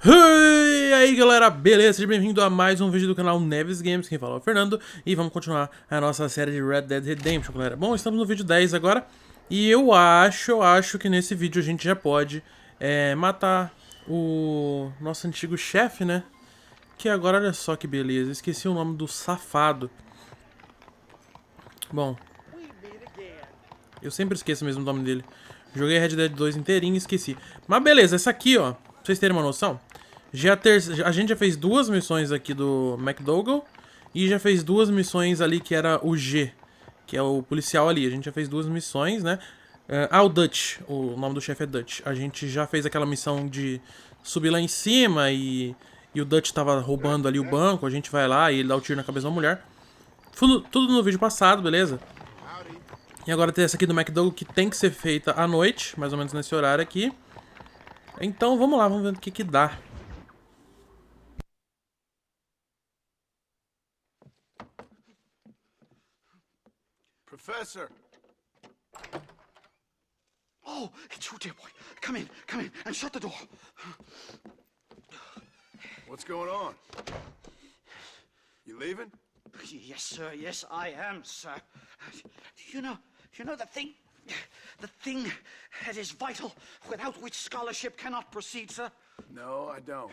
E aí galera, beleza? Seja bem-vindo a mais um vídeo do canal Neves Games, quem fala é o Fernando. E vamos continuar a nossa série de Red Dead Redemption, galera. Bom, estamos no vídeo 10 agora. E eu acho que nesse vídeo a gente já pode matar o nosso antigo chefe, né? Que agora, olha só que beleza, esqueci o nome do safado. Bom, eu sempre esqueço mesmo o nome dele. Joguei Red Dead 2 inteirinho e esqueci. Mas beleza, essa aqui, ó, pra vocês terem uma noção, a gente já fez duas missões aqui do McDougal e já fez duas missões ali que era o G, que é o policial ali. A gente já fez duas missões, né? O Dutch, o nome do chefe é Dutch. A gente já fez aquela missão de subir lá em cima e o Dutch tava roubando ali o banco. A gente vai lá e ele dá o tiro na cabeça da mulher. Tudo no vídeo passado, beleza? E agora tem essa aqui do McDougal que tem que ser feita à noite, mais ou menos nesse horário aqui. Então vamos lá, vamos ver o que dá. Professor! Oh, it's you, dear boy. Come in, and shut the door. What's going on? You leaving? Yes, sir, yes, I am, sir. You know the thing that is vital, without which scholarship cannot proceed, sir? No, I don't.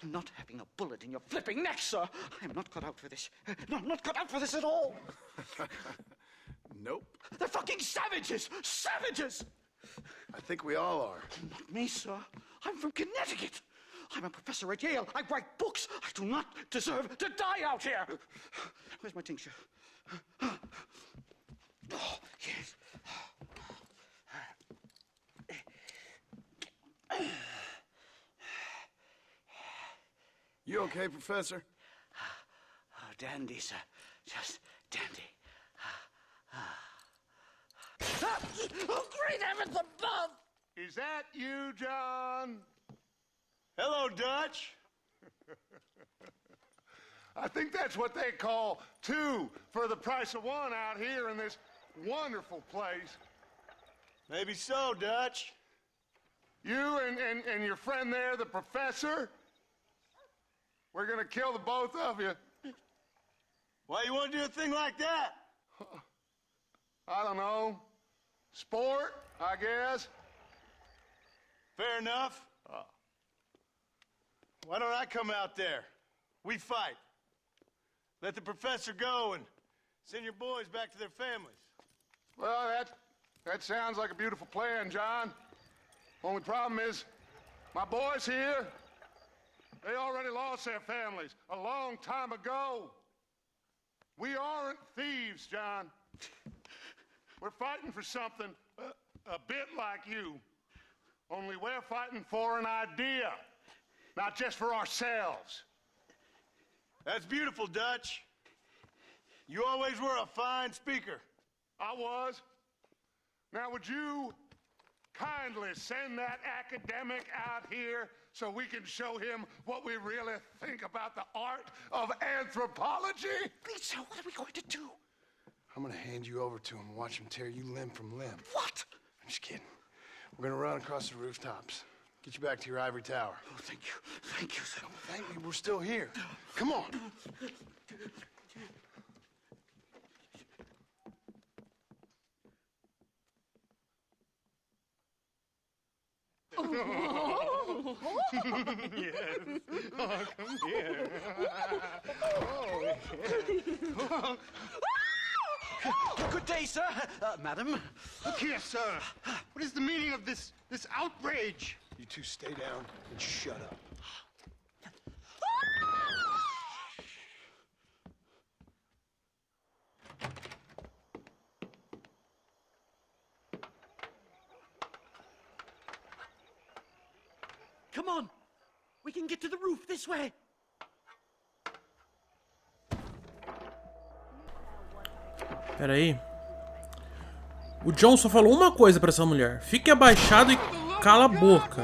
Not having a bullet in your flipping neck, sir. I am not cut out for this. No, I'm not cut out for this at all. Nope. They're fucking savages! Savages! I think we all are. Not me, sir. I'm from Connecticut. I'm a professor at Yale. I write books. I do not deserve to die out here. Where's my tincture? Oh, yes. You okay, Professor? Oh, dandy, sir. Just dandy. Oh, great heavens above! Is that you, John? Hello, Dutch. I think that's what they call two for the price of one out here in this wonderful place. Maybe so, Dutch. You and your friend there, the professor, we're gonna kill the both of you. Why you want to do a thing like that? I don't know. Sport, I guess. Fair enough. Why don't I come out there? We fight. Let the professor go and send your boys back to their families. Well, that sounds like a beautiful plan, John. Only problem is, my boys here, they already lost their families a long time ago. We aren't thieves, John. We're fighting for something a bit like you. Only we're fighting for an idea, not just for ourselves. That's beautiful, Dutch. You always were a fine speaker. I was. Now, would you kindly send that academic out here so we can show him what we really think about the art of anthropology? Please, sir, what are we going to do? I'm gonna hand you over to him and watch him tear you limb from limb. What? I'm just kidding. We're gonna run across the rooftops. Get you back to your ivory tower. Oh, thank you. Thank you, sir. Thank me, we're still here. Come on. Yes. Oh, come here. Good day, sir. Madam. Look here, sir. What is the meaning of this outrage? You two stay down and shut up. Come on. We can get to the roof this way. Pera aí. O John só falou uma coisa pra essa mulher. Fique abaixado e cala a boca.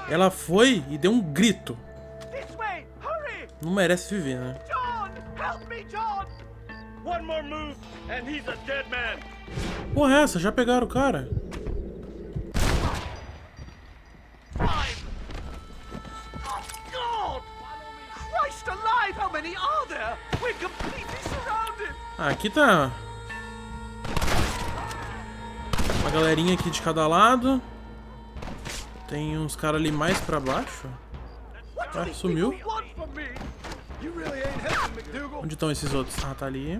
Ela foi e deu um grito. Não merece viver, né? John, help me, John. One more move and he's a dead man. Porra, essa? Já pegaram o cara? many are there? We're completely surrounded. Aqui tá uma galerinha aqui de cada lado. Tem uns caras ali mais pra baixo. Ah, sumiu. Onde estão esses outros? Ah, tá ali.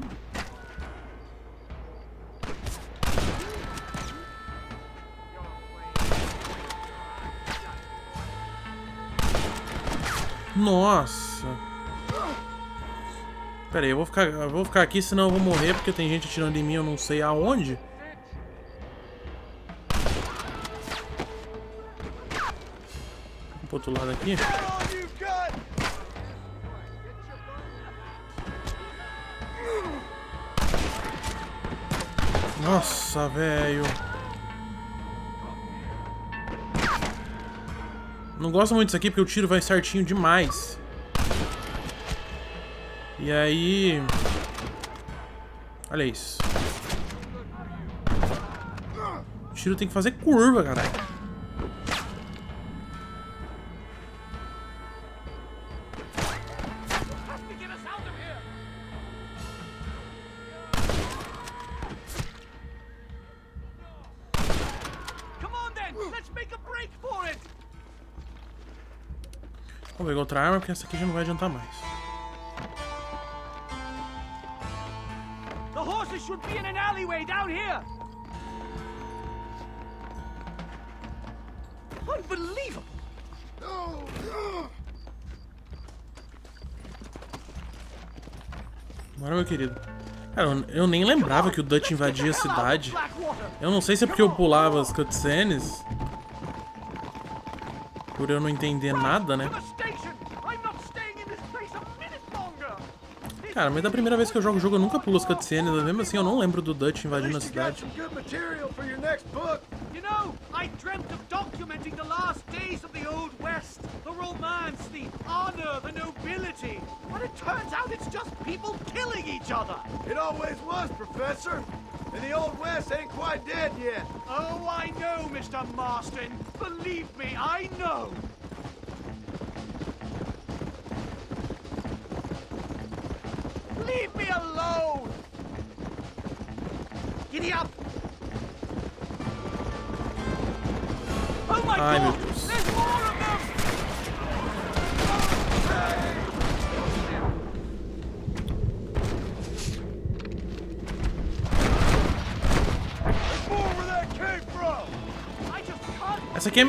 Nossa. Pera aí, eu vou ficar aqui, senão eu vou morrer, porque tem gente atirando em mim, eu não sei aonde. Vamos pro outro lado aqui. Nossa, velho. Não gosto muito disso aqui porque o tiro vai certinho demais. E aí... Olha isso. O tiro tem que fazer curva, caralho. Vou pegar outra arma porque essa aqui já não vai adiantar mais. The horses should be in an alleyway down here. Unbelievable. Bora, meu querido. Cara, eu nem lembrava que o Dutch invadia a cidade. Eu não sei se é porque eu pulava as cutscenes. Por eu não entender nada, né? Cara, mas da primeira vez que eu jogo o jogo eu nunca pulo as cutscenes. Mesmo assim eu não lembro do Dutch invadindo a cidade. You know, I dreamt of documenting the last days of the Old West, the romance, the honor, the nobility. But it turns out it's just people killing each other. It always was, Professor. And the Old West ain't quite dead yet. Oh, I know, Mr. Marston. Believe me, I know. Leave me alone! Giddy up! Oh my Ai, meu God! Deus. There's more of them! There's more where that came from! I just can't Essa aqui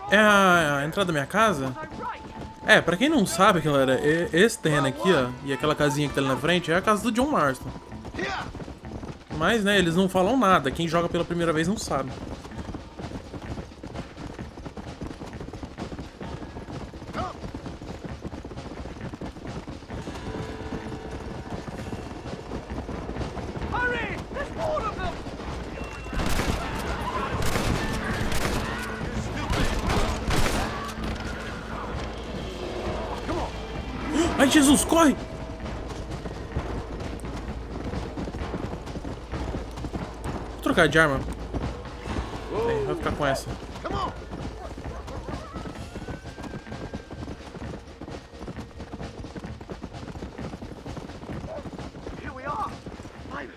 é a entrada da minha casa? I'm right. É, pra quem não sabe, galera, esse terreno aqui, ó, e aquela casinha que tá ali na frente é a casa do John Marston. Mas, né, eles não falam nada. Quem joga pela primeira vez não sabe. Hurry! There's more of them! Ai, Jesus, corre! Vou trocar de arma. Bem, vai ficar com essa. Come on! Here we are! Finally!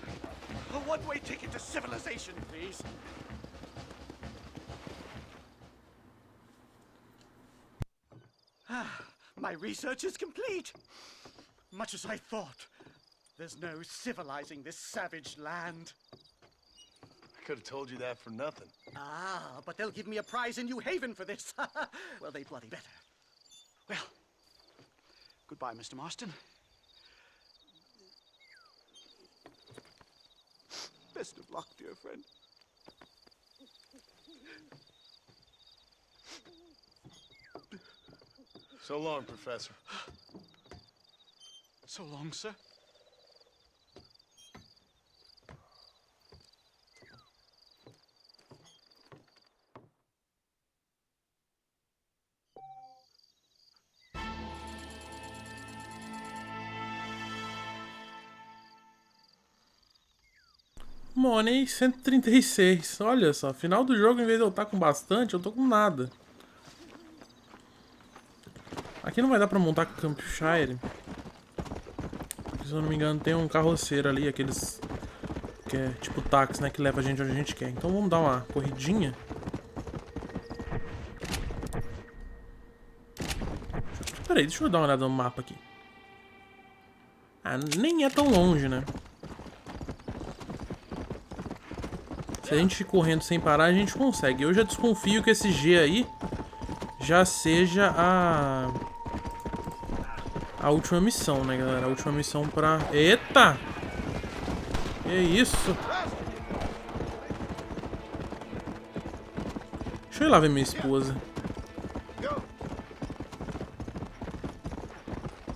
A one-way ticket to civilization, please. My research is complete. Much as I thought. There's no civilizing this savage land. I could have told you that for nothing. Ah, but they'll give me a prize in New Haven for this. Well, they bloody better. Well, goodbye, Mr. Marston. Best of luck, dear friend. So long, Professor. So long, sir. Money 136. Olha só, final do jogo, em vez de eu estar com bastante, eu tô com nada. Aqui não vai dar pra montar Compartilhe. Se eu não me engano, tem um carroceiro ali, aqueles... que é tipo táxi, né? Que leva a gente onde a gente quer. Então vamos dar uma corridinha. Peraí, deixa eu dar uma olhada no mapa aqui. Ah, nem é tão longe, né? Se a gente ir correndo sem parar, a gente consegue. Eu já desconfio que esse G aí já seja a última missão, né, galera? A última missão pra... Eita! Que isso? Deixa eu ir lá ver minha esposa.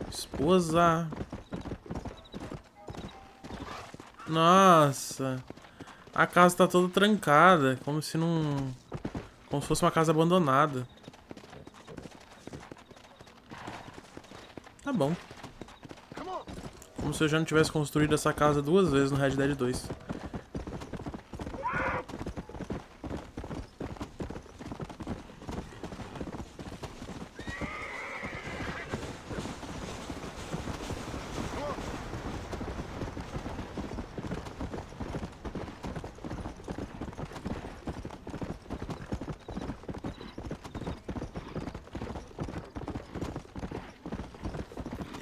Esposa. Nossa. A casa tá toda trancada. Como se não... Como se fosse uma casa abandonada. Tá bom. Como se eu já não tivesse construído essa casa 2 vezes no Red Dead 2.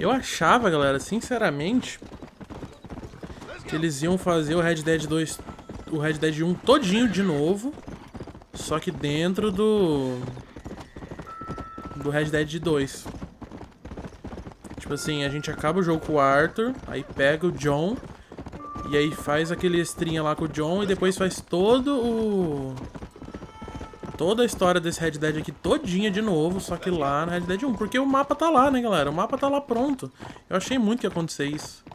Eu achava, galera, sinceramente, que eles iam fazer o Red Dead 2, o Red Dead 1 todinho de novo, só que dentro do Red Dead 2. Tipo assim, a gente acaba o jogo com o Arthur, aí pega o John, e aí faz aquele estrinha lá com o John, e depois faz toda a história desse Red Dead aqui todinha de novo, só que lá no Red Dead 1. Porque o mapa tá lá, né, galera? O mapa tá lá pronto. Eu achei muito que ia acontecer isso.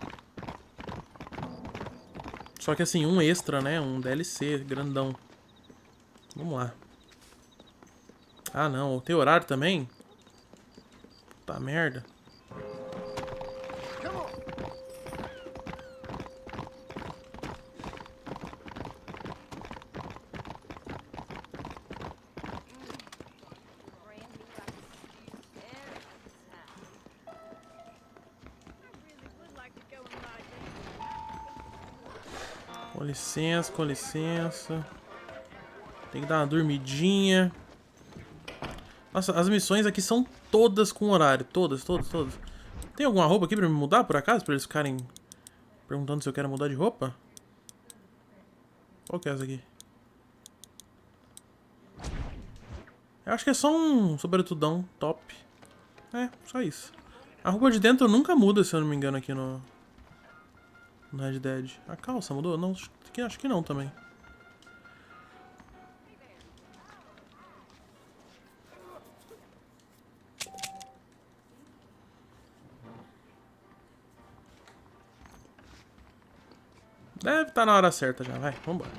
Só que assim, um extra, né? Um DLC grandão. Vamos lá. Ah, não. Tem horário também? Puta merda. Com licença, com licença. Tem que dar uma dormidinha. Nossa, as missões aqui são todas com horário. Todas. Tem alguma roupa aqui pra me mudar, por acaso? Pra eles ficarem perguntando se eu quero mudar de roupa? Qual que é essa aqui? Eu acho que é só um sobretudão top. É, só isso. A roupa de dentro nunca muda, se eu não me engano, aqui no Red Dead. A calça mudou? Não, acho que não também. Deve estar na hora certa já, vai, vambora.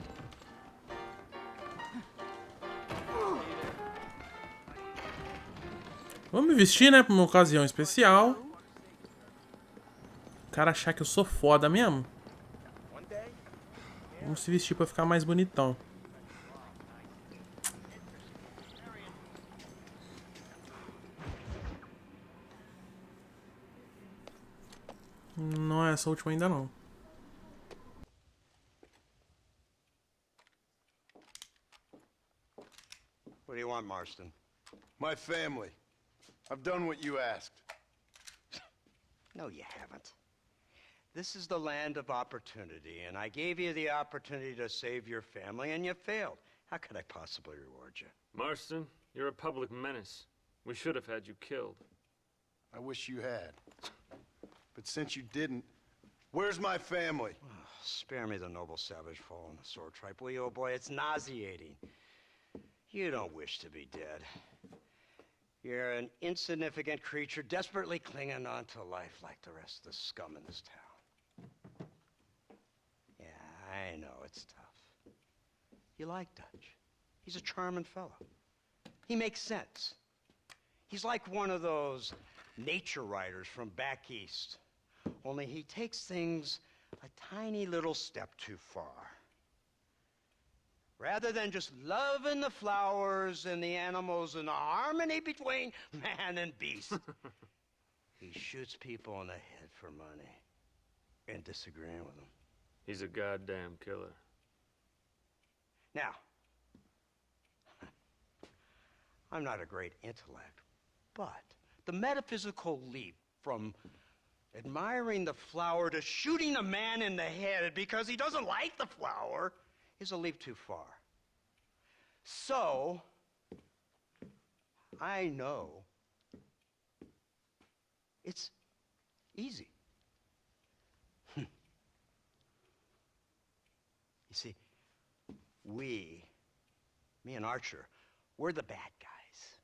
Vamos me vestir, né, pra uma ocasião especial. O cara achar que eu sou foda mesmo. Vamos se vestir pra ficar mais bonitão. Não é essa última ainda não. What do you want, Marston? My family. I've done what you asked. No, you haven't. This is the land of opportunity, and I gave you the opportunity to save your family, and you failed. How could I possibly reward you? Marston, you're a public menace. We should have had you killed. I wish you had. But since you didn't, where's my family? Oh, spare me the noble savage fall on the sword tripe, will you, old boy? It's nauseating. You don't wish to be dead. You're an insignificant creature desperately clinging on to life like the rest of the scum in this town. Yeah, I know it's tough. You like Dutch. He's a charming fellow. He makes sense. He's like one of those nature writers from back east. Only he takes things a tiny little step too far. Rather than just loving the flowers and the animals and the harmony between man and beast, he shoots people in the head for money. and disagreeing with him. He's a goddamn killer. Now, I'm not a great intellect, but the metaphysical leap from admiring the flower to shooting a man in the head because he doesn't like the flower is a leap too far. So, I know it's easy. You see, me and Archer, we're the bad guys.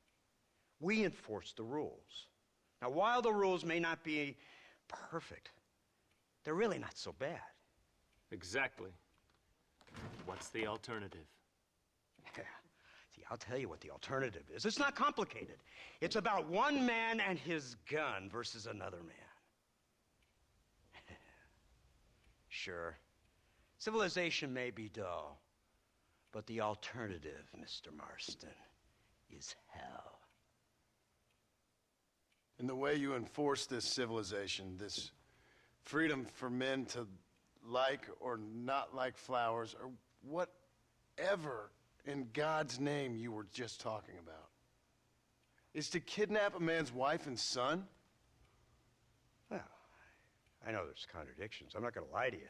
We enforce the rules. Now, while the rules may not be perfect, they're really not so bad. Exactly. What's the alternative? Yeah. See, I'll tell you what the alternative is. It's not complicated. It's about one man and his gun versus another man. Sure, civilization may be dull, but the alternative, Mr. Marston, is hell. And the way you enforce this civilization, this freedom for men to like or not like flowers, or whatever in God's name you were just talking about, is to kidnap a man's wife and son? Well, I know there's contradictions. I'm not going to lie to you.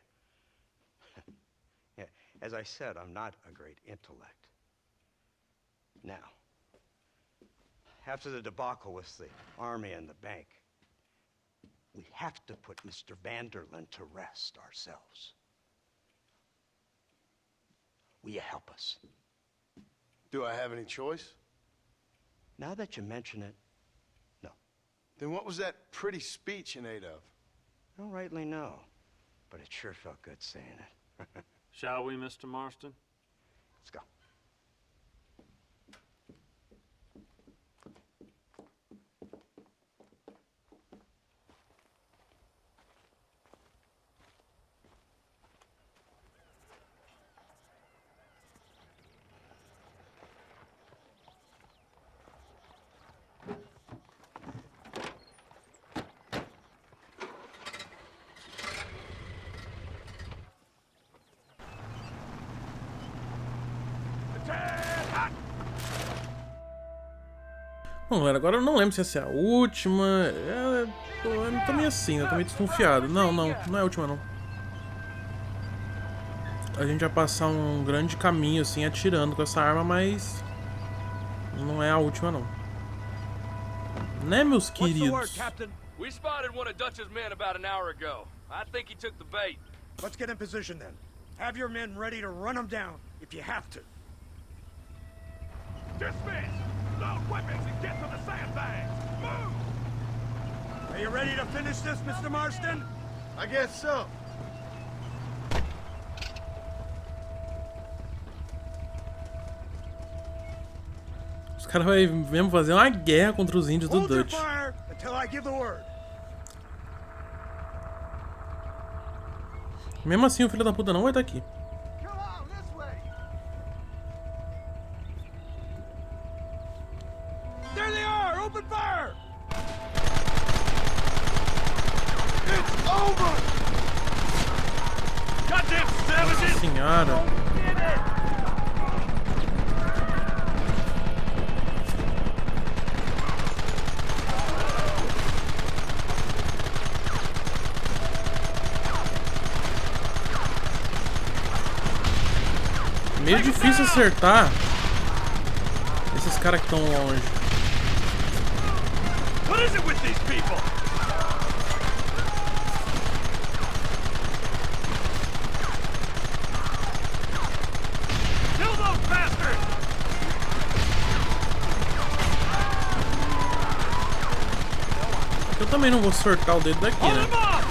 Yeah, as I said, I'm not a great intellect. Now, after the debacle with the army and the bank, we have to put Mr. Vanderlyn to rest ourselves. Will you help us? Do I have any choice? Now that you mention it, no. Then what was that pretty speech in aid of? I don't rightly know, but it sure felt good saying it. Shall we, Mr. Marston? Let's go. Bom, galera, agora eu não lembro se essa é a última. Eu tô meio assim, eu tô meio desconfiado. Não é a última não. A gente vai passar um grande caminho assim, atirando com essa arma, mas não é a última não. Né, meus queridos? We spotted one of Dutch's men about an hour ago. I think he took the bait. Let's get in position then. Have your men ready to run them down if you have to. Dismiss! Load weapons and get to the sandbags! Move! Are you ready to finish this, Mr. Marston? I guess so. Os caras vão mesmo fazer uma guerra contra os índios do Hold your Dutch. fire until I give the word. Mesmo assim, o filho da puta não vai estar aqui. Come on, this way! There they are! Open fire! It's over! Goddamn savages! Senhora. Get it! Meio difícil acertar esses caras que estão longe. What is it with these people? Kill those bastards! Eu também não vou sortar o dedo daqui, Hold né? them off!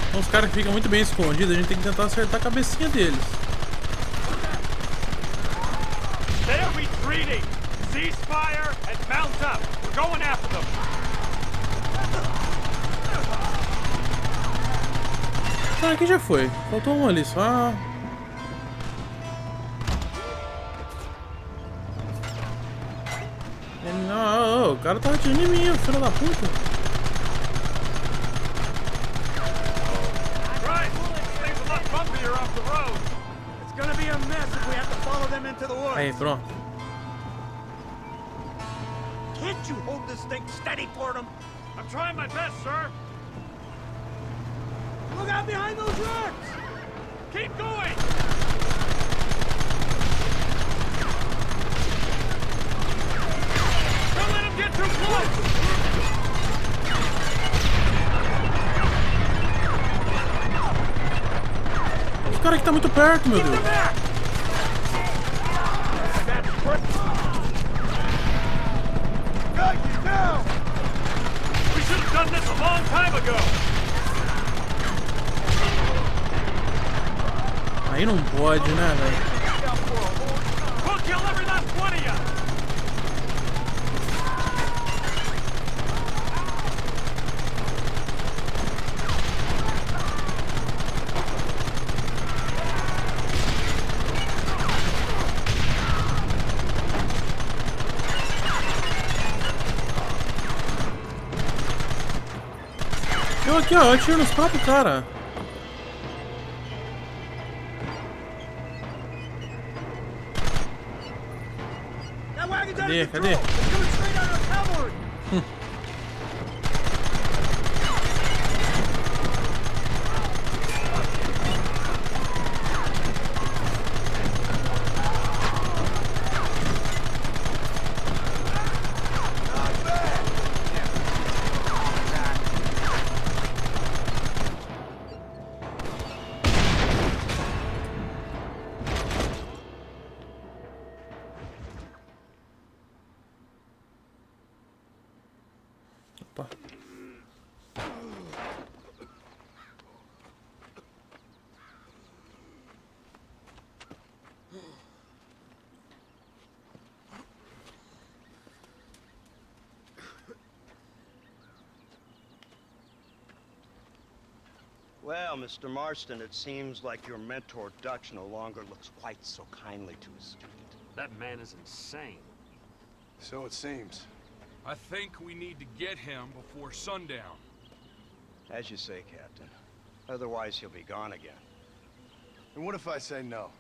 Então, os caras que ficam muito bem escondidos, a gente tem que tentar acertar a cabecinha deles. They're retreating! Cease fire and mount up! We're going after them! Ah, aqui já foi. Faltou um ali só. Não, o cara tá atirando em mim, filho da puta. Aí, pronto. Can't you hold this thing steady for them? I'm trying my best, sir. Look out behind those rocks! Keep going. Don't let him get too close. Os caras aqui tá muito perto, meu Deus. We should have done this a long time ago. Aí não pode, né, velho? We'll kill every last one of you. Eu aqui, ó, eu atiro nos próprios cara. Cadê? Cadê? Opa. Well, Mr. Marston, it seems like your mentor Dutch no longer looks quite so kindly to his student. That man is insane. So it seems. I think we need to get him before sundown. As you say, Captain. Otherwise, he'll be gone again. And what if I say no?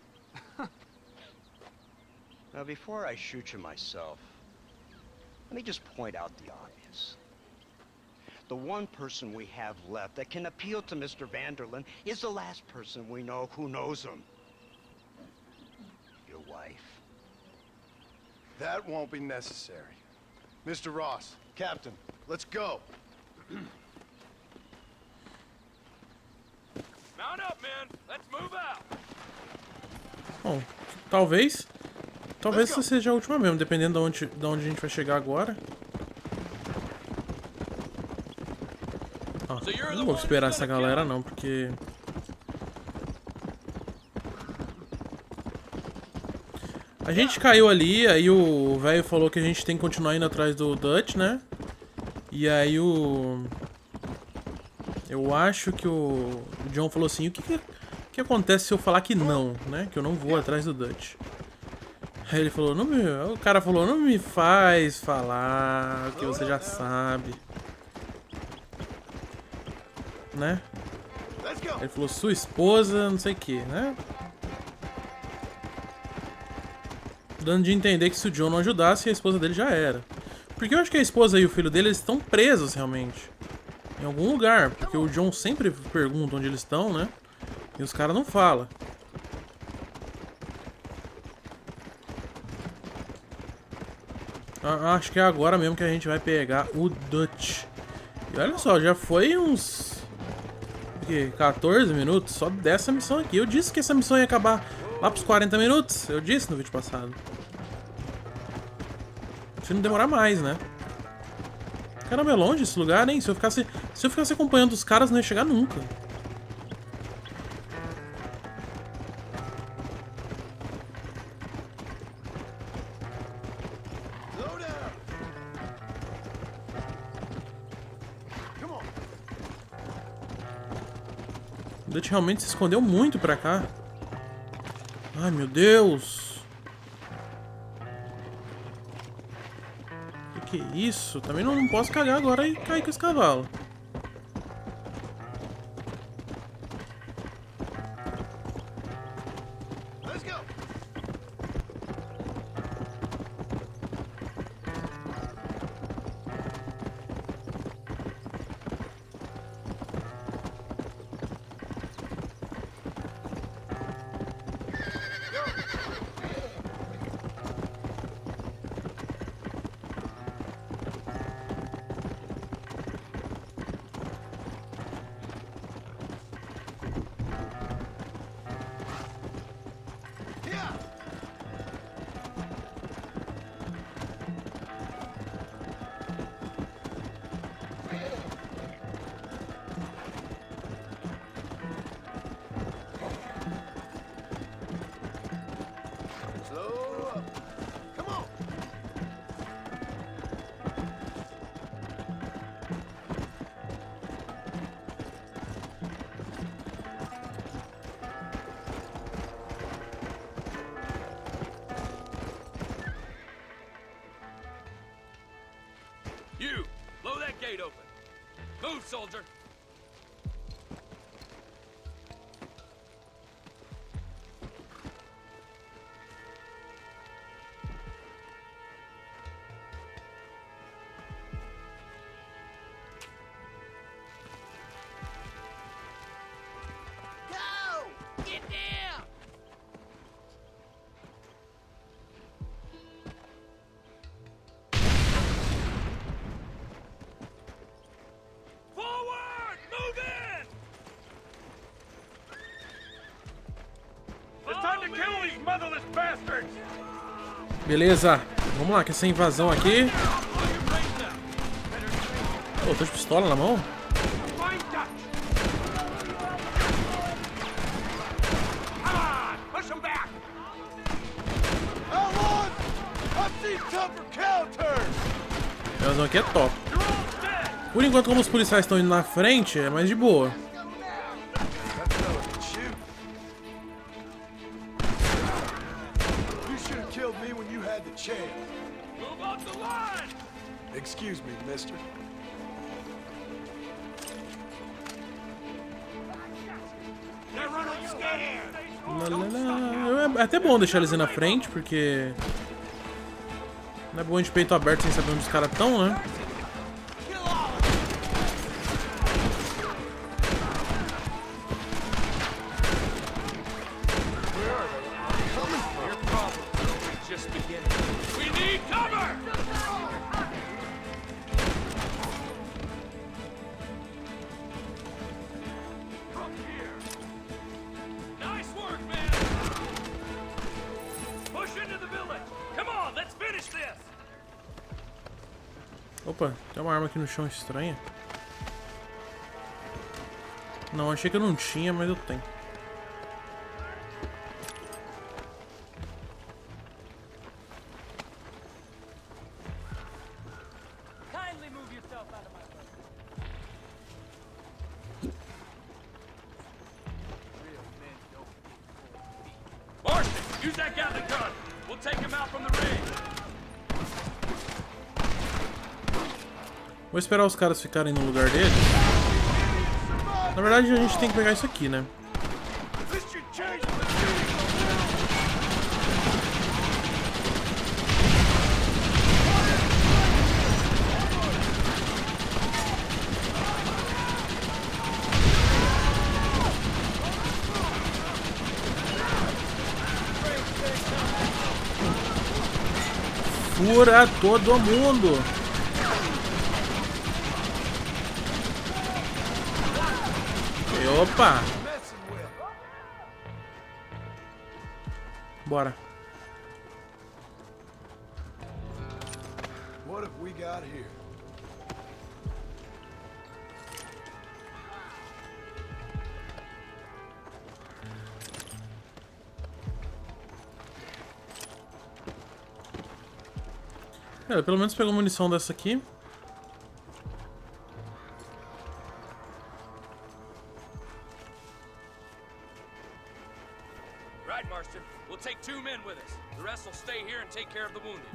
Now, before I shoot you myself, let me just point out the obvious. The one person we have left that can appeal to Mr. Vanderlyn is the last person we know who knows him. Your wife. That won't be necessary. Mr. Ross, Captain, let's go. Mount up, men. Let's move out. Bom, talvez essa seja a última mesmo, dependendo de onde a gente vai chegar agora. Ó, não vou esperar essa galera não, porque... A gente caiu ali, aí o velho falou que a gente tem que continuar indo atrás do Dutch, né? E aí eu acho que o John falou assim, o que acontece se eu falar que não, né? Que eu não vou atrás do Dutch. Aí ele falou, o cara falou, não me faz falar o que você já sabe. Né? Ele falou, sua esposa, não sei o que, né? Dando de entender que se o John não ajudasse, a esposa dele já era. Porque eu acho que a esposa e o filho dele estão presos, realmente. Em algum lugar. Porque o John sempre pergunta onde eles estão, né? E os caras não falam. Acho que é agora mesmo que a gente vai pegar o Dutch. E olha só, já foi uns... 14 minutos só dessa missão aqui. Eu disse que essa missão ia acabar lá pros 40 minutos. Eu disse no vídeo passado. Se não demorar mais, né? Caramba, é longe esse lugar, hein? Se eu ficasse acompanhando os caras, não ia chegar nunca. O Dutch realmente se escondeu muito pra cá. Ai, meu Deus. Que isso? Também não posso cagar agora e cair com esse cavalo. Let's go. Slow up. Come on. You, blow that gate open. Move, soldier. Go! Get down! Forward! Move in! It's time to kill these motherless bastards! Beleza, vamos lá, que essa invasão aqui. Pô, tô de pistola na mão? Push them back! Outlaws! I've seen tougher counters! A invasão aqui é top. Por enquanto, como os policiais estão indo na frente, é mais de boa. That fella can shoot. You should have killed me when you had the chance. Move off the line! Excuse me, mister. They're running scared. Lá, lá, lá. É até bom deixar eles ir na frente, porque não é bom de peito aberto sem saber onde os caras estão, né? Just beginning. We need cover! From here. Nice work, man! Push into the village! Come on, let's finish this! Opa, tem uma arma aqui no chão estranha. Não, achei que eu não tinha, mas eu tenho. Kindly move yourself out of my way. Marston, use that Gatling gun. We'll take him out from the ring. Vou esperar os caras ficarem no lugar dele. Na verdade, a gente tem que pegar isso aqui, né? This should change. Fura todo mundo! E opa! Messing with. Bora. What have we got here? Pelo menos pegou munição dessa aqui. Right, Marston. We'll take 2 men with us. The rest will stay here and take care of the wounded.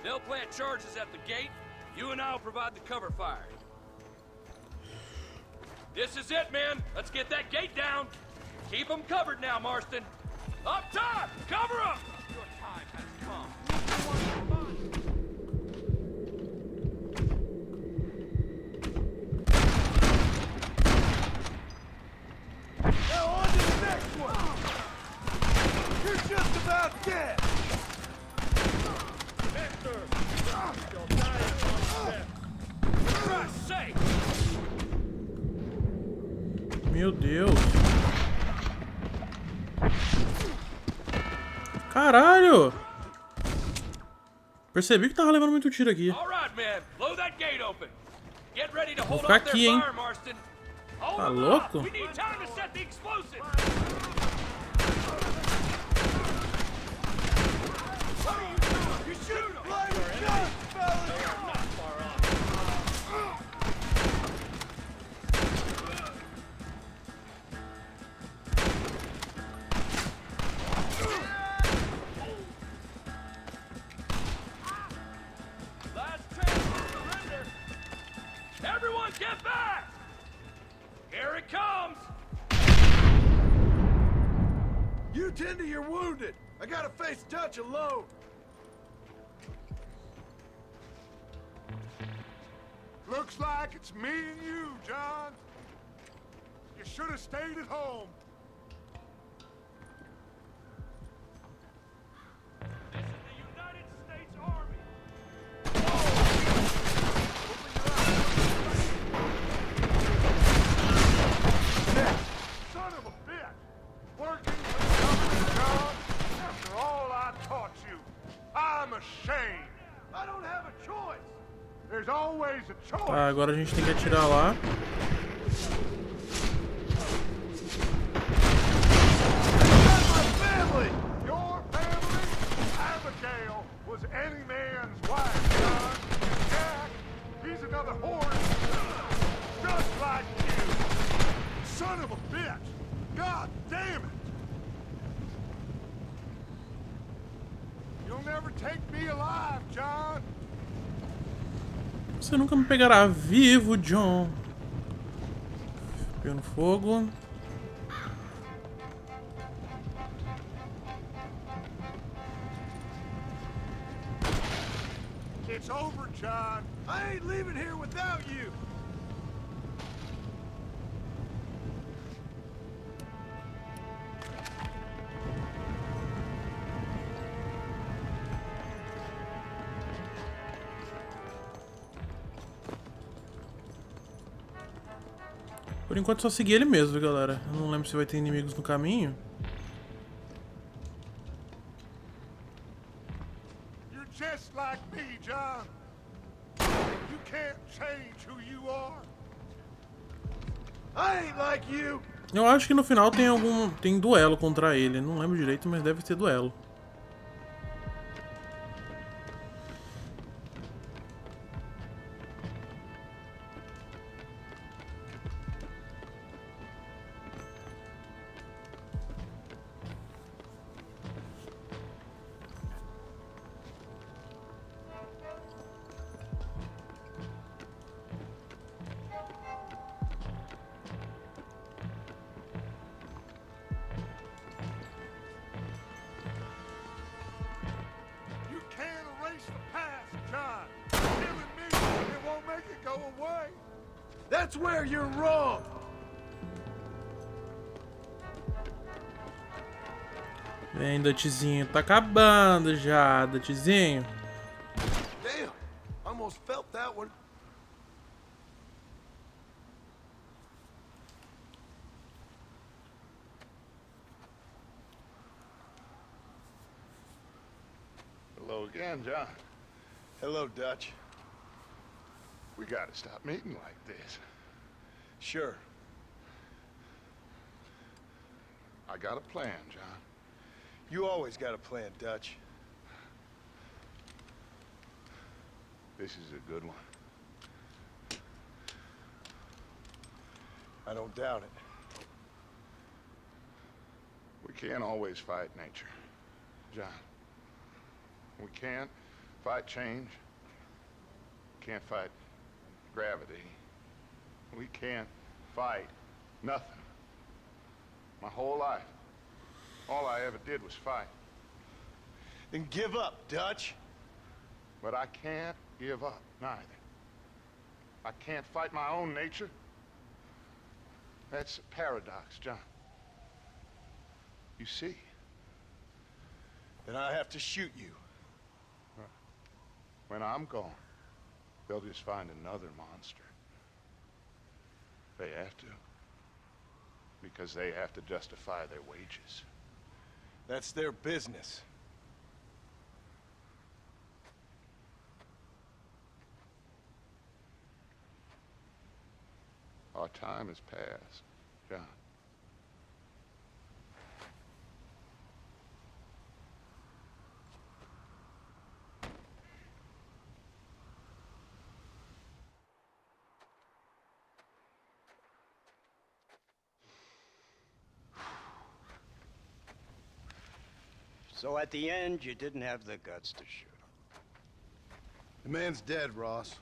They'll plant charges at the gate, You and I'll provide the cover fire. This is it, men. Let's get that gate down. Keep them covered now, Marston. Up top! Cover up! Your time has come. Now on to the next one! You're just about dead! Victor! You'll die in one step. For Christ's sake! Meu Deus. Caralho! Percebi que tava levando muito tiro aqui. All right, man. Blow that gate open. Get ready to hold ficar off their aqui, hein? fire, Marston. Hold Tá them louco? up. We need time to set the explosive. What are you doing? You shoot them. They are not far off. Last chance to surrender. Everyone get back! Here it comes! You tend to your wounded. I gotta face Dutch alone. Looks like it's me and you, John. You should have stayed at home. This is the United States Army. Son of a bitch! Working for the government, John? After all I taught you, I'm ashamed. I don't have a choice. There's always a choice. Tá, agora a gente tem que atirar lá. That's my family! Your family? Abigail was any man's wife, John. And Jack, he's another horse. Just like you. Son of a bitch! God damn it! You'll never take me alive, John. Você nunca me pegará vivo, John. Pegando fogo. It's over, John. I ain't leaving here without you. Por enquanto só seguir ele mesmo, viu, galera? Eu não lembro se vai ter inimigos no caminho. You're just like me, John. You can't change who you are. I ain't like you. Eu acho que no final tem duelo contra ele. Não lembro direito, mas deve ter duelo. You can't erase the past, John. Killing me, it won't make it go away. That's where you're wrong. Vem, Dutchzinho. Tá acabando já, Dutchzinho. Damn, almost felt that one. Hello again, John. Hello, Dutch. We gotta stop meeting like this. Sure. I got a plan, John. You always got a plan, Dutch. This is a good one. I don't doubt it. We can't always fight nature, John. We can't fight change. can't fight gravity. We can't fight nothing. My whole life, all I ever did was fight. Then give up, Dutch. But I can't give up, neither. I can't fight my own nature. That's a paradox, John. You see? Then I have to shoot you. When I'm gone, they'll just find another monster. They have to. Because they have to justify their wages. That's their business. Our time has passed, John. So at the end, you didn't have the guts to shoot him. The man's dead, Ross.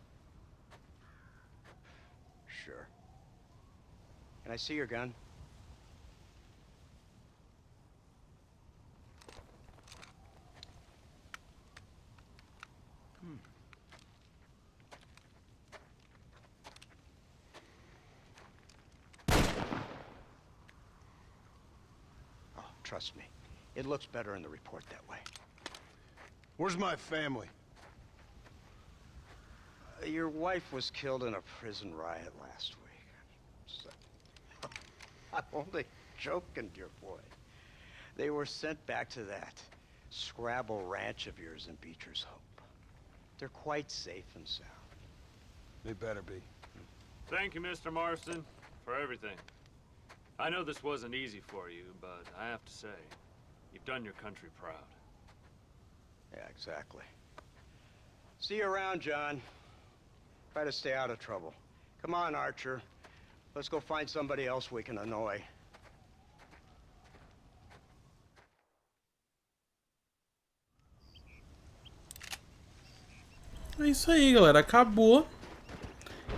Sure. Can I see your gun? Oh, trust me. It looks better in the report that way. Where's my family? Your wife was killed in a prison riot last week. So, I'm only joking, dear boy. They were sent back to that Scrabble ranch of yours in Beecher's Hope. They're quite safe and sound. They better be. Thank you, Mr. Marston, for everything. I know this wasn't easy for you, but I have to say, you've done your country proud. Yeah, exactly. See you around, John. Try to stay out of trouble. Come on, Archer. Let's go find somebody else we can annoy. É isso aí, galera. Acabou.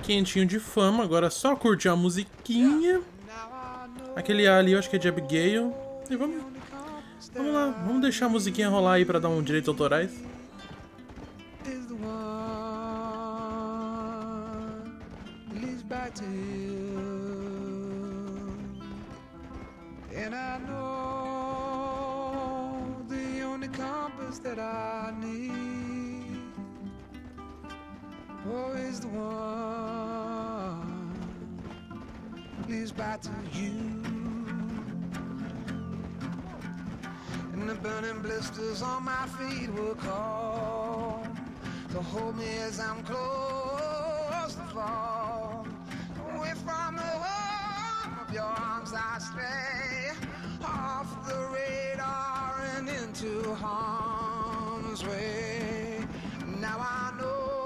Quentinho de fama. Agora é só curtir a musiquinha. Aquele A ali eu acho que é de Abigail. E vamos lá. Vamos deixar a musiquinha rolar aí pra dar um direitos autorais. And I know the only compass that I need, oh, is the one leads back to you. And the burning blisters on my feet will call to hold me as I'm close to fall. Away from the home of your arms I stray, off the radar and into harm's way. Now I know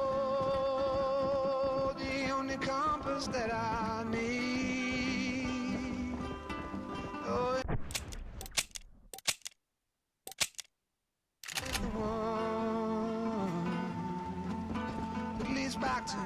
the only compass that I need, oh, is the one that leads back to you.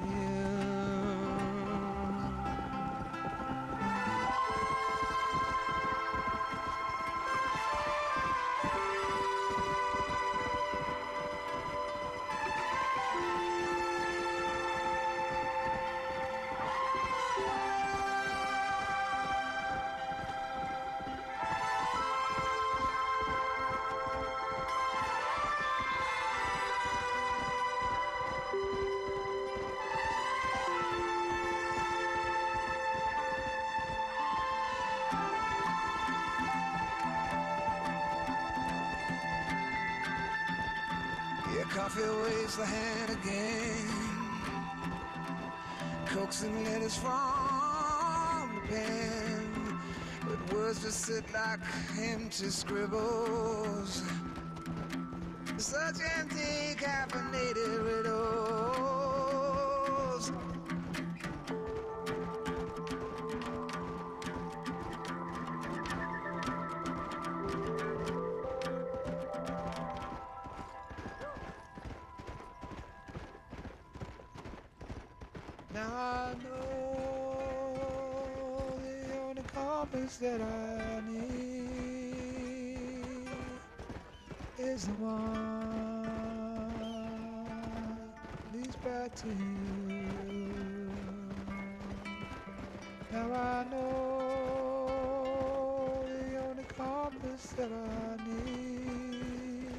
Coffee waves the hand again, coaxing letters from the pen, but words just sit like empty scribbles, such empty caffeinated riddles. Now I know the only compass that I need is the one leads back to you. Now I know the only compass that I need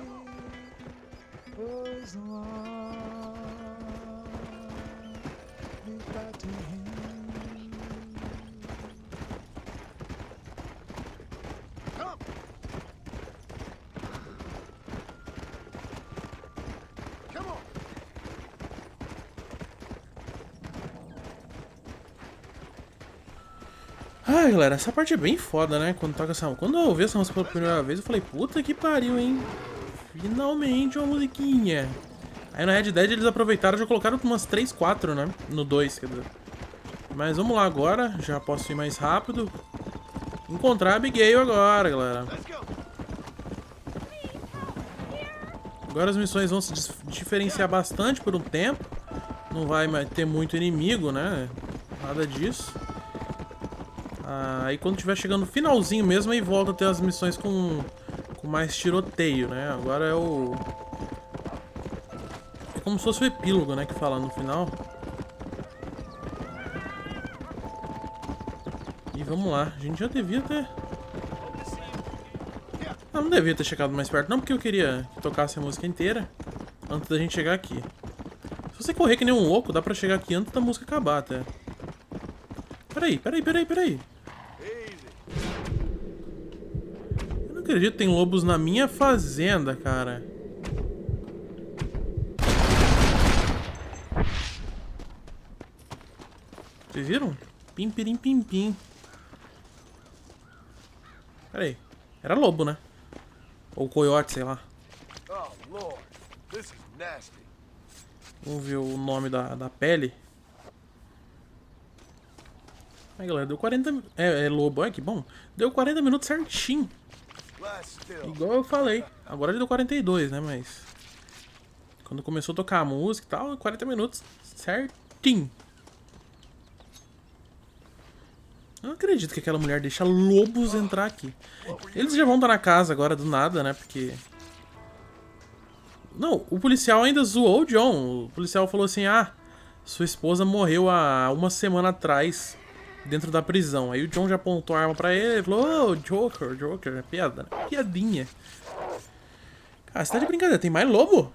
is the one leads back to you. Come! Come on! Ai, galera, essa parte é bem foda, né? Quando toca essa... Quando eu ouvi essa música pela primeira vez, eu falei, puta que pariu, hein? Finalmente uma musiquinha. Aí no Red Dead eles aproveitaram e já colocaram umas 3, 4, né? No 2, quer dizer. Mas vamos lá agora, já posso ir mais rápido. Encontrar a Abigail agora, galera. Agora as missões vão se diferenciar bastante por um tempo. Não vai mais ter muito inimigo, né? Nada disso. Aí quando tiver chegando no finalzinho mesmo, aí volta a ter as missões com mais tiroteio, né? Agora é o... É como se fosse o epílogo, né? Que fala no final. E vamos lá. A gente já devia ter... Não devia ter chegado mais perto, não, porque eu queria que tocasse a música inteira antes da gente chegar aqui. Se você correr que nem um louco, dá pra chegar aqui antes da música acabar até. Peraí. Eu não acredito que tem lobos na minha fazenda, cara. Vocês viram? Pim, pirim, pim, pim. Peraí. Era lobo, né? Ou coiote, sei lá. Oh, Lord, this is nasty. Vamos ver o nome da pele. Aí, galera, deu 40... É lobo, olha que bom. Deu 40 minutos certinho. Igual eu falei. Agora ele deu 42, né? Mas... Quando começou a tocar a música e tal, 40 minutos certinho. Eu não acredito que aquela mulher deixa lobos entrar aqui. Eles já vão estar na casa agora do nada, né? Porque... Não, o policial ainda zoou o John. O policial falou assim, ah, sua esposa morreu há uma semana atrás dentro da prisão. Aí o John já apontou a arma pra ele e falou, oh, Joker, é piada, né? Piadinha. Cara, você tá de brincadeira, tem mais lobo?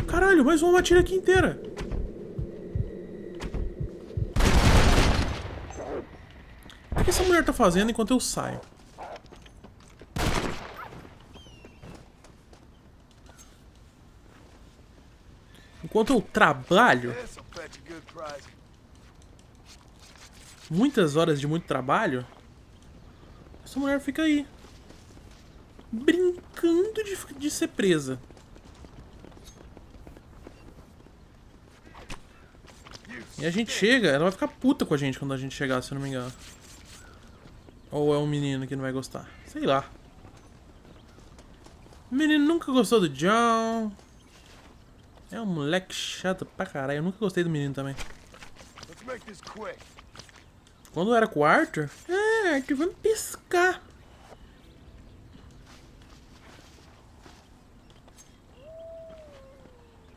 Caralho, mais uma matilha aqui inteira. O que essa mulher tá fazendo enquanto eu saio? Enquanto eu trabalho, muitas horas de muito trabalho, essa mulher fica aí, brincando de ser presa. E a gente chega, ela vai ficar puta com a gente quando a gente chegar, se eu não me engano. Ou é um menino que não vai gostar, sei lá. O menino nunca gostou do John. É um moleque chato pra caralho. Eu nunca gostei do menino também. Quando era com o Arthur... Arthur, vamos pescar.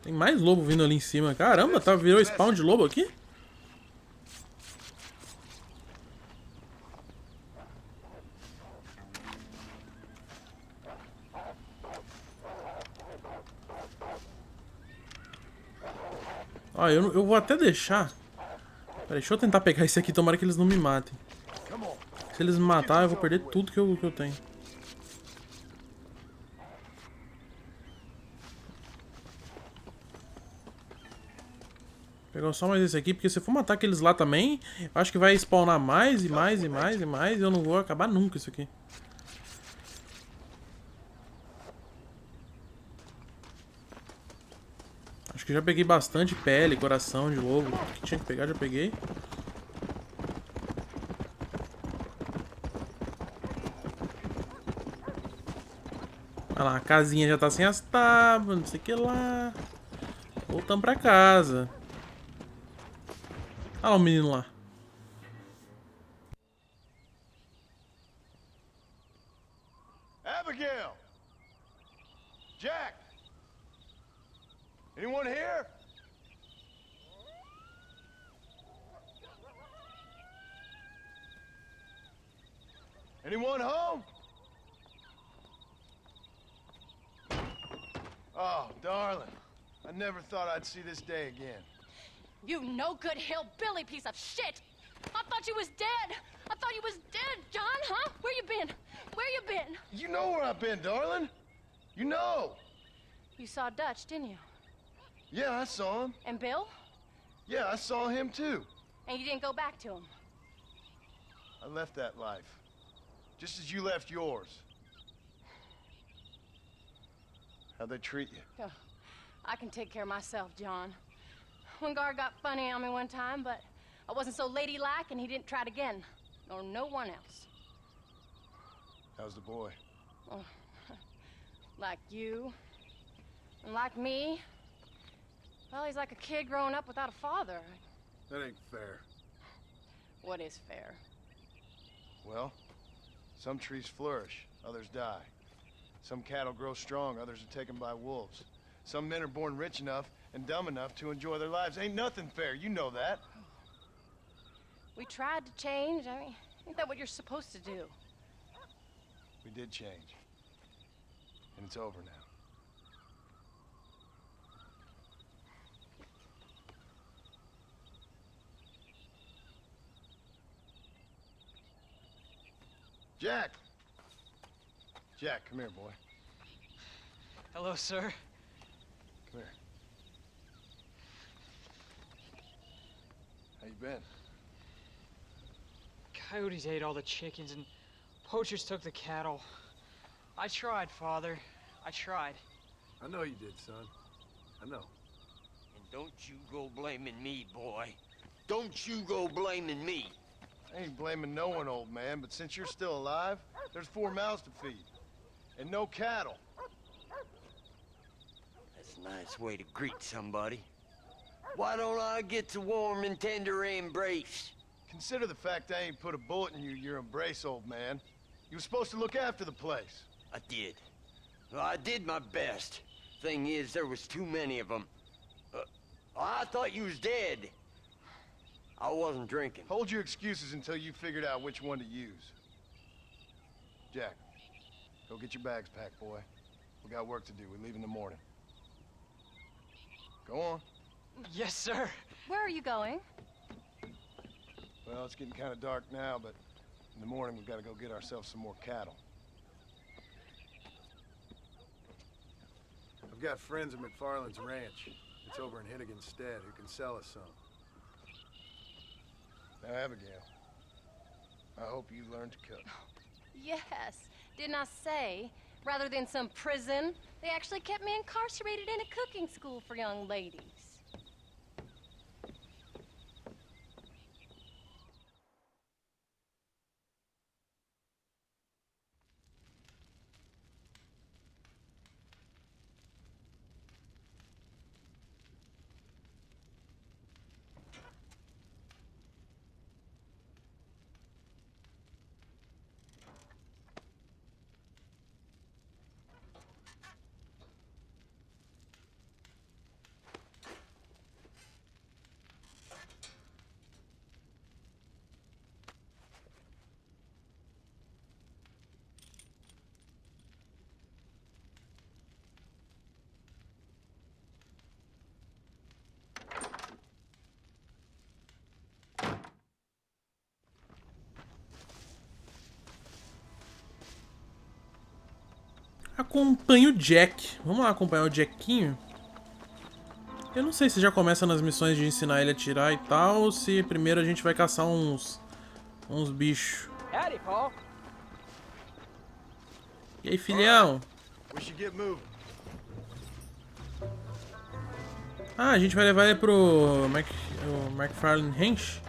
Tem mais lobo vindo ali em cima. Caramba, virou spawn de lobo aqui? Ó, eu vou até deixar. Peraí, deixa eu tentar pegar esse aqui. Tomara que eles não me matem. Se eles me matarem, eu vou perder tudo que eu tenho. Vou pegar só mais esse aqui, porque se eu for matar aqueles lá também, eu acho que vai spawnar mais e mais e mais e mais. E eu não vou acabar nunca isso aqui. Acho que já peguei bastante pele, coração de lobo. O que tinha que pegar, já peguei. Olha lá, a casinha já tá sem as tábuas, não sei o que lá. Voltamos pra casa. Olha lá o menino lá. Abigail! Jack! Anyone here? Anyone home? Oh, darling. I never thought I'd see this day again. You no good hillbilly piece of shit! I thought you was dead! I thought you was dead, John, huh? Where you been? Where you been? You know where I've been, darling. You know. You saw Dutch, didn't you? Yeah, I saw him. And Bill? Yeah, I saw him too. And you didn't go back to him? I left that life. Just as you left yours. How'd they treat you? Oh, I can take care of myself, John. One guard got funny on me one time, but I wasn't so ladylike and he didn't try it again. Nor no one else. How's the boy? Oh, like you. And like me. Well, he's like a kid growing up without a father. That ain't fair. What is fair? Well, some trees flourish, others die. Some cattle grow strong, others are taken by wolves. Some men are born rich enough and dumb enough to enjoy their lives. Ain't nothing fair, you know that. We tried to change. I mean, ain't that what you're supposed to do? We did change. And it's over now. Jack! Jack, come here, boy. Hello, sir. Come here. How you been? Coyotes ate all the chickens and poachers took the cattle. I tried, Father. I tried. I know you did, son. I know. And don't you go blaming me, boy. Don't you go blaming me. I ain't blaming no one, old man, but since you're still alive, there's 4 mouths to feed. And no cattle. That's a nice way to greet somebody. Why don't I get a warm and tender embrace? Consider the fact I ain't put a bullet in your embrace, old man. You were supposed to look after the place. I did. Well, I did my best. Thing is, there was too many of them. I thought you was dead. I wasn't drinking. Hold your excuses until you figured out which one to use. Jack, go get your bags packed, boy. We got work to do. We leave in the morning. Go on. Yes, sir. Where are you going? Well, it's getting kind of dark now, but in the morning we've got to go get ourselves some more cattle. I've got friends at McFarland's ranch. It's over in Hennigan's stead who can sell us some. Now, Abigail, I hope you learn to cook. Yes. Didn't I say, rather than some prison, they actually kept me incarcerated in a cooking school for young ladies. Acompanhe o Jack. Vamos lá acompanhar o Jackinho. Eu não sei se já começa nas missões de ensinar ele a atirar e tal, ou se primeiro a gente vai caçar uns bichos. Howdy, Paul. E aí, filhão? We should get moving. Ah, a gente vai levar ele pro McFarlane Ranch.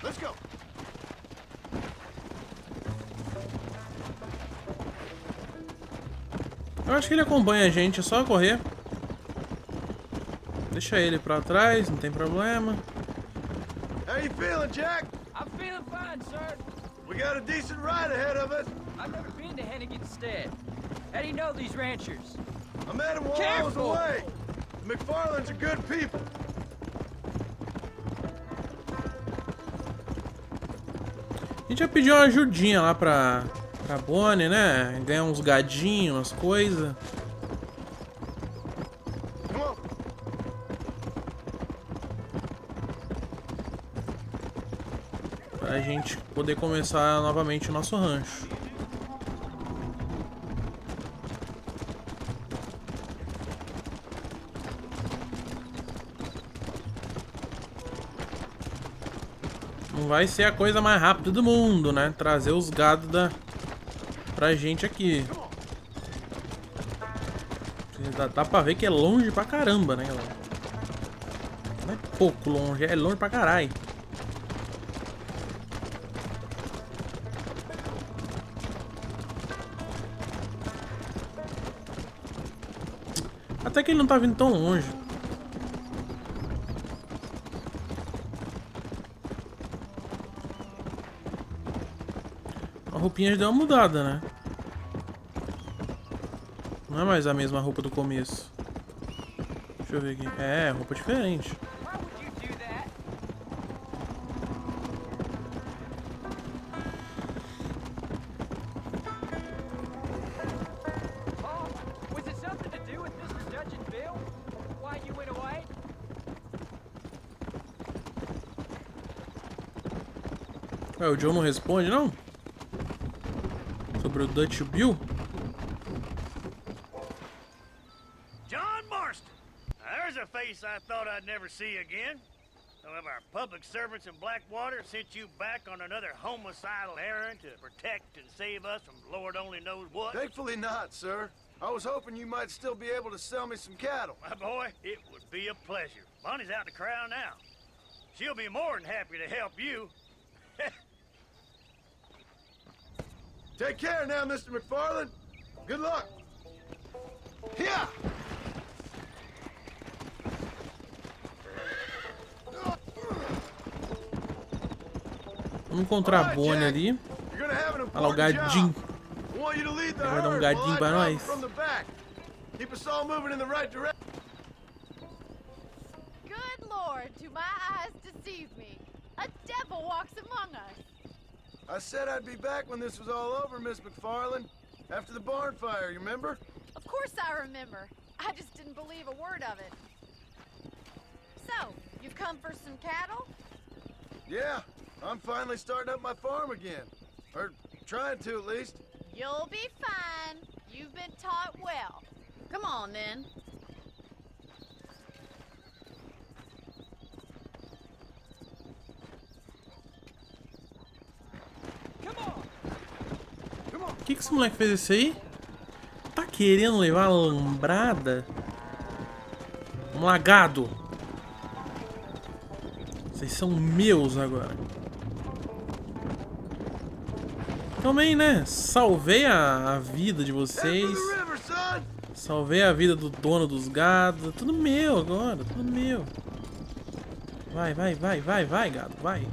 Let's go. Eu acho que ele acompanha a gente, é só correr. Deixa ele pra trás, não tem problema. How you feeling, Jack? I'm feeling fine, sir. We got a decent ride ahead of us. I've never been to Hennigan's Stead. How do you know these ranchers? I met him while I was away. The McFarlands are good people. A gente já pediu uma ajudinha lá pra Bonnie, né? Ganhar uns gadinhos, umas coisas. Pra gente poder começar novamente o nosso rancho. Não vai ser a coisa mais rápida do mundo, né? Trazer os gados pra gente aqui. Dá pra ver que é longe pra caramba, né, galera? Não é pouco longe, é longe pra caralho. Até que ele não tá vindo tão longe. A roupinha já deu uma mudada, né? Não é mais a mesma roupa do começo. Deixa eu ver aqui. É, roupa diferente. Ué, o Joe não responde, não? Sobre o Dutch Bill? John Marston! Now, there's a face I thought I'd never see again. Some of our public servants in Blackwater sent you back on another homicidal errand to protect and save us from Lord only knows what. Thankfully not, sir. I was hoping you might still be able to sell me some cattle. My boy, it would be a pleasure. Bonnie's out to corral now. She'll be more than happy to help you. Take care now, Mr. McFarland. Good luck. Yeah. Vamos encontrar a Bonnie ali. Olha lá o gadinho. Ele vai dar um gadinho pra nós. Keep us all moving in the right direction. Good Lord, do my eyes deceive me? A devil walks among us. I said I'd be back when this was all over, Miss McFarland. After the barn fire, you remember? Of course I remember. I just didn't believe a word of it. So, you've come for some cattle? Yeah, I'm finally starting up my farm again. Or trying to, at least. You'll be fine. You've been taught well. Come on, then. O que esse moleque fez isso aí? Tá querendo levar a lambrada? Um lagado. Vocês são meus agora. Também, né? Salvei a vida de vocês. Salvei a vida do dono dos gados. Tudo meu agora, tudo meu. Vai, vai, vai, vai, vai, gado, vai.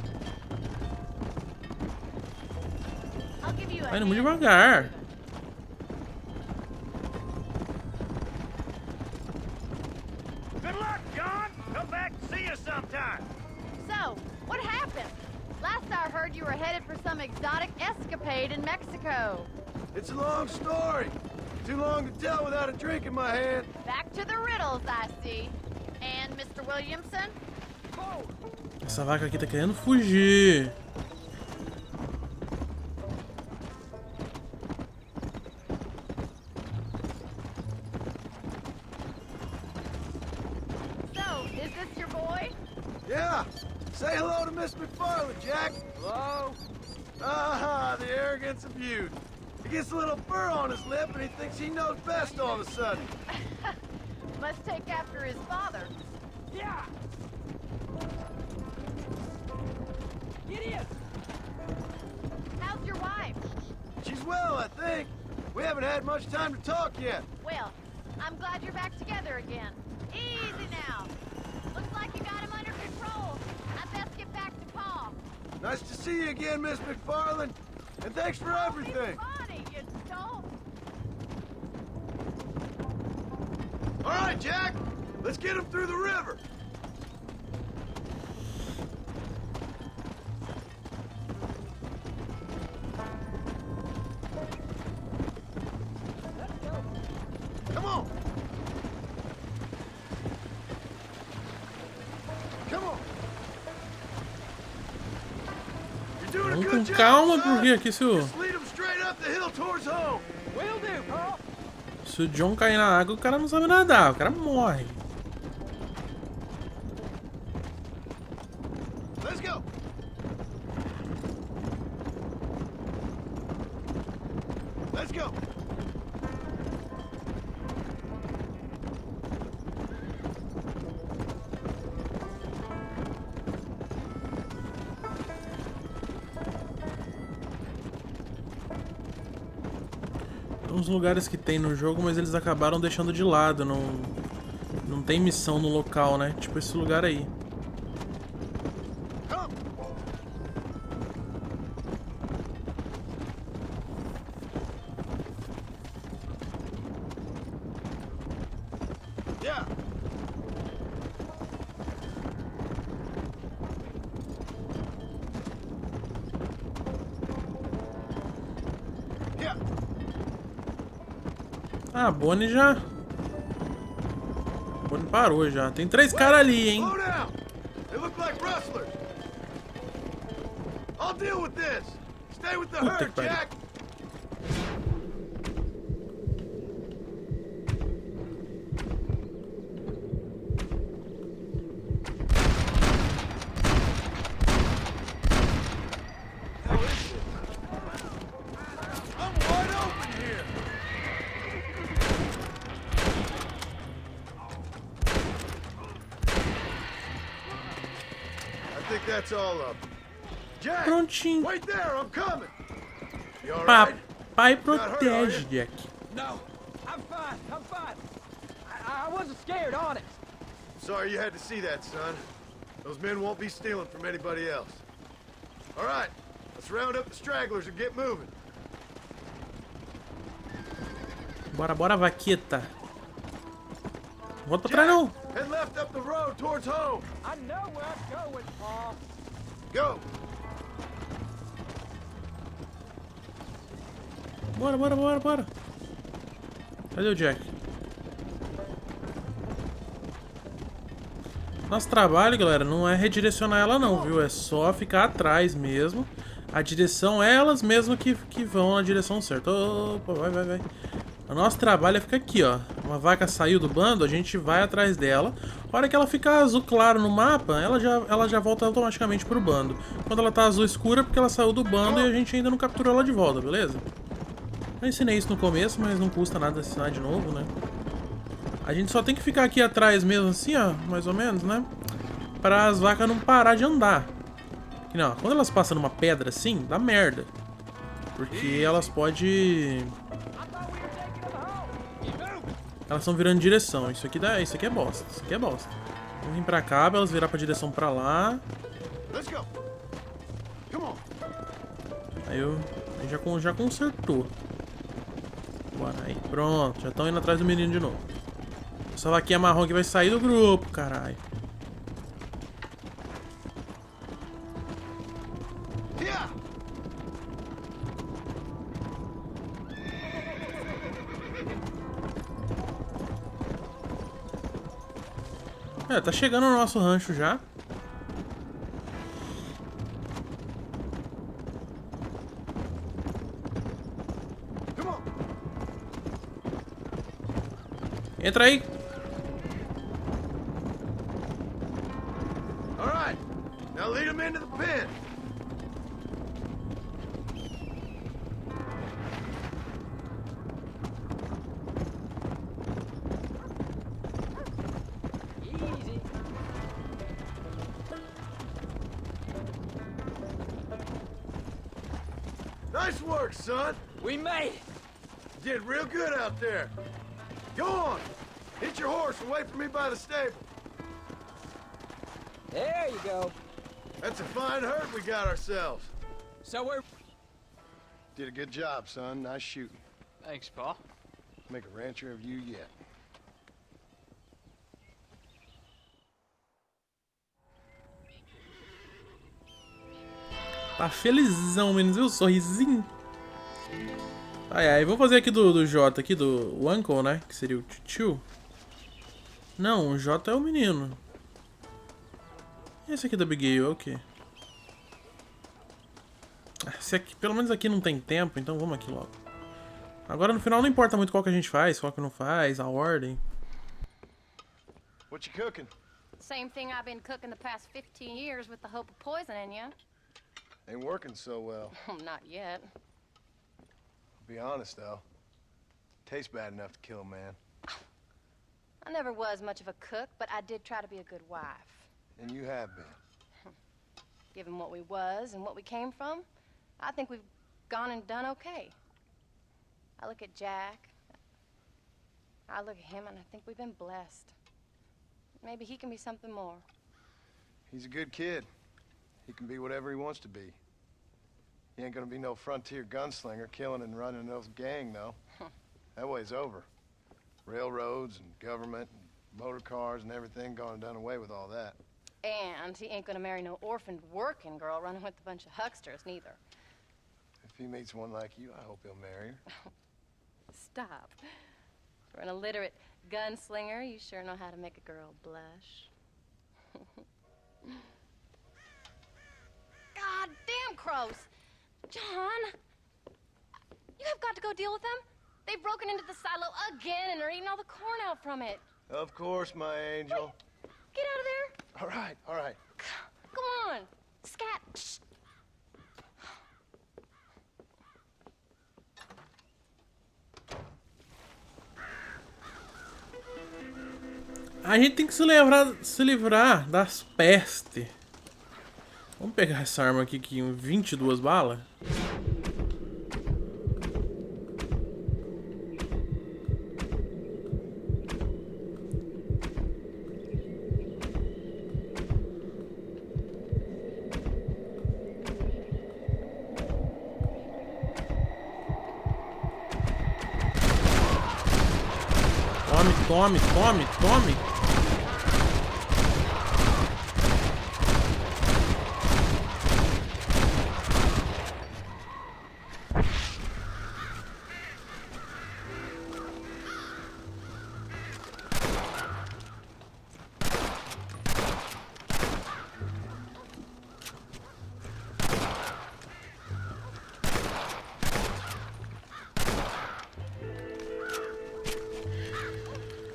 Vai, não muito devagar. Good luck, John. Come back and see us sometime. So, what happened? Last I heard you were headed for some exotic escapade in Mexico. It's a long story. Too long to tell without a drink in my hand. Back to the riddles, I see. And Mr. Williamson? Essa vaca aqui tá querendo fugir. Yeah! Say hello to Miss McFarland, Jack! Hello? Ah, the arrogance of youth. He gets a little fur on his lip and he thinks he knows best all of a sudden. Must take after his father. Yeah! Get in! How's your wife? She's well, I think. We haven't had much time to talk yet. Well, I'm glad you're back together again. Easy now. Looks like you got him under control. I best get back to Pa. Nice to see you again, Miss McFarland. And thanks for everything. Funny, you dope. All right, Jack. Let's get him through the river. Come on. Come on. You're doing a Vamos good com job, calma, son. porque aqui se o, Just lead him straight up the hill towards home. Will do, Pa. se o John cair na água, o cara não sabe nadar, o cara morre. Let's go. Let's go. Uns lugares que tem no jogo, mas eles acabaram deixando de lado, não tem missão no local, né? Tipo esse lugar aí. Come. Yeah. Yeah. Ah, a Bonnie já... A Bonnie parou já. Tem 3 caras ali, hein? Slow down. They look like rustlers. I'll deal with this. Stay with the Puta herd, que pariu. Jack. Hell is this? I'm wide open here. I think that's all of them. Jack, Prontinho. wait there, I'm coming. You all right? Papai Not hurt, are protege, you? Jack. No, I'm fine. I'm fine. I wasn't scared, honest. Sorry you had to see that, son. Those men won't be stealing from anybody else. All right, let's round up the stragglers and get moving. Bora, bora, vaqueta. Volta pra trás, não. Head left up the road towards home. I know where I'm going, Pa. Go. Bora, bora, bora, bora. Cadê o Jack? Nosso trabalho, galera, não é redirecionar ela não, viu? É só ficar atrás mesmo. A direção é elas mesmas que vão na direção certa. Opa, vai, vai, vai. O nosso trabalho é ficar aqui, ó. Uma vaca saiu do bando, a gente vai atrás dela. A hora que ela ficar azul claro no mapa, ela já volta automaticamente pro bando. Quando ela tá azul escura, é porque ela saiu do bando e a gente ainda não capturou ela de volta, beleza? Eu ensinei isso no começo, mas não custa nada ensinar de novo, né? A gente só tem que ficar aqui atrás mesmo assim, ó, mais ou menos, né? Para as vacas não parar de andar. Que não, quando elas passam numa pedra assim, dá merda. Porque elas podem... Elas estão virando direção. Isso aqui é bosta. Isso aqui é bosta. Vamos vir pra cá, pra elas virar pra direção pra lá. Aí já consertou. Bora aí, pronto. Já estão indo atrás do menino de novo. Essa vaquinha marrom aqui vai sair do grupo, caralho. É, tá chegando no nosso rancho já. Entra aí. All right. Now lead them into the pen. Easy. Nice work, son. We made it. You did real good out there. Go on! Hit your horse and wait for me by the stable. There you go. That's a fine herd we got ourselves. So we're... Did a good job, son. Nice shooting. Thanks, Pa. Make a rancher of you yet. Tá felizão, menos viu? Sorrisinho. Ai, vou fazer aqui do J, aqui do Uncle, né? Que seria o tio. Não, o J é o menino. E esse aqui da Abigail é o quê? Esse aqui, pelo menos aqui não tem tempo, então vamos aqui logo. Agora no final não importa muito qual que a gente faz, qual que não faz, a ordem. What you cooking? Same thing I've been cooking the past 15 years with the hope of poisoning you. Ain't working so well. Not yet. Be honest, though. Tastes bad enough to kill a man. I never was much of a cook, but I did try to be a good wife. And you have been. Given what we was and what we came from, I think we've gone and done okay. I look at Jack. I look at him and I think we've been blessed. Maybe he can be something more. He's a good kid. He can be whatever he wants to be. He ain't gonna be no frontier gunslinger killing and running no gang, though. That way's over. Railroads and government and motor cars and everything gone and done away with all that. And he ain't gonna marry no orphaned working girl running with a bunch of hucksters, neither. If he meets one like you, I hope he'll marry her. Stop. For an illiterate gunslinger, you sure know how to make a girl blush. God damn crows! John! You have got to go deal with them. They've broken into the silo again and are eating all the corn out from it. Of course, my angel. Wait. Get out of there. All right, all right. Come on. Scat. Shh. A gente tem que se livrar das pestes. Vamos pegar essa arma aqui que tem 22 balas. Tome, tome, tome.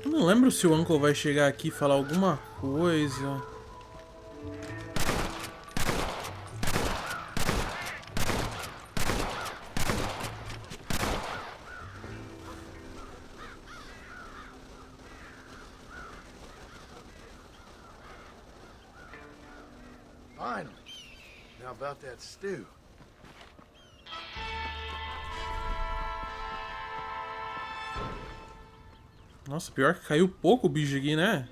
Não lembro se o Uncle vai chegar aqui e falar alguma coisa. Finally. Now about that stew. Nossa, pior que caiu pouco o bicho aqui, né?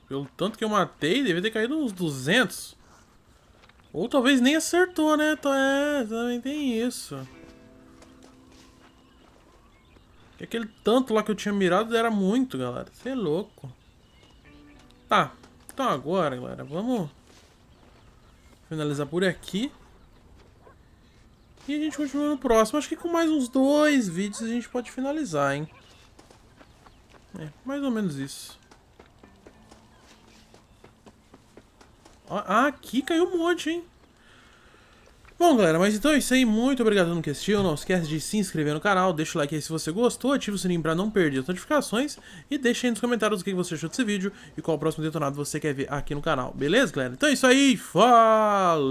Pelo tanto que eu matei, devia ter caído uns 200. Ou talvez nem acertou, né? É, também tem isso. Porque aquele tanto lá que eu tinha mirado era muito, galera. Você é louco. Tá. Então agora, galera, vamos finalizar por aqui. E a gente continua no próximo. Acho que com mais uns 2 vídeos a gente pode finalizar, hein? É, mais ou menos isso. Ah, aqui caiu um monte, hein? Bom, galera, mas então é isso aí. Muito obrigado a todo mundo que assistiu. Não esquece de se inscrever no canal. Deixa o like aí se você gostou. Ativa o sininho pra não perder as notificações. E deixa aí nos comentários o que você achou desse vídeo. E qual o próximo detonado você quer ver aqui no canal. Beleza, galera? Então é isso aí. Falou!